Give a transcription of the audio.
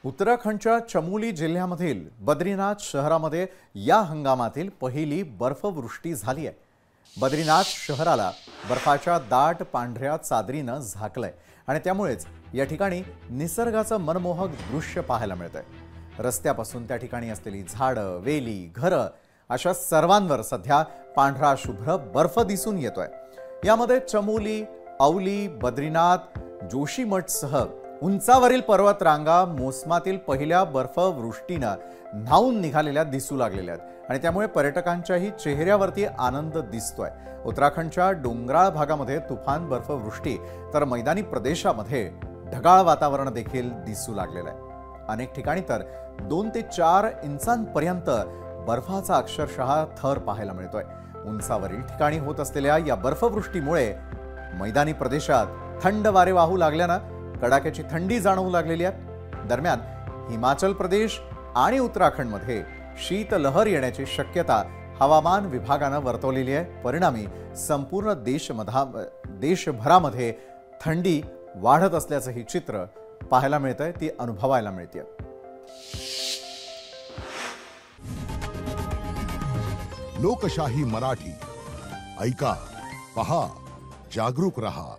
उत्तराखंडच्या चमोली जिल्ह्यामधील बद्रीनाथ शहरामध्ये या हंगामातील पहिली बर्फवृष्टी झाली आहे। बद्रीनाथ शहराला बर्फाच्या दाट पांढऱ्या चादरीने झाकलंय आणि त्यामुळेच या ठिकाणी निसर्गाचं मनमोहक दृश्य पाहायला मिळतंय। रस्त्यापासून त्या ठिकाणी असलेली झाडं, वेली, घरं अशा सर्वांवर सध्या पांढरा शुभ्र बर्फ दिसून येतोय। यामध्ये चमोली, औली, बद्रीनाथ, जोशीमठसह उंचावरील पर्वत रांगा मोसमातील पहिल्या बर्फवृष्टीने न्हाऊन निघालेल्या दिसू लागलेल्या आहेत आणि त्यामुळे पर्यटकांच्याही चेहऱ्यावरती आनंद दिसतोय। उत्तराखंडच्या डोंगराळ भागामध्ये तुफान बर्फवृष्टी तर मैदानी प्रदेशामध्ये ढगाळ वातावरण देखील दिसू लागलेलं आहे। अनेक ठिकाणी तर 2 ते 4 इंचांपर्यंत बर्फाचा अक्षरशः थर पाहायला मिळतोय। उंचावरील ठिकाणी होत असलेल्या या बर्फवृष्टीमुळे मैदानी प्रदेशात थंड वारे वाहू लागल्याने कडाक्याची थंडी जाणवू लागलेली आहे। दरम्यान हिमाचल प्रदेश आणि उत्तराखंडमध्ये शीतलहर येण्याची शक्यता हवामान विभागाने वर्तवलेली आहे। परिणामी संपूर्ण देशभरामध्ये थंडी वाढत असल्याचं हे चित्र पाहायला मिळतंय, ती अनुभवायला मिळते। लोकशाही मराठी ऐका, पहा, जागरूक रहा।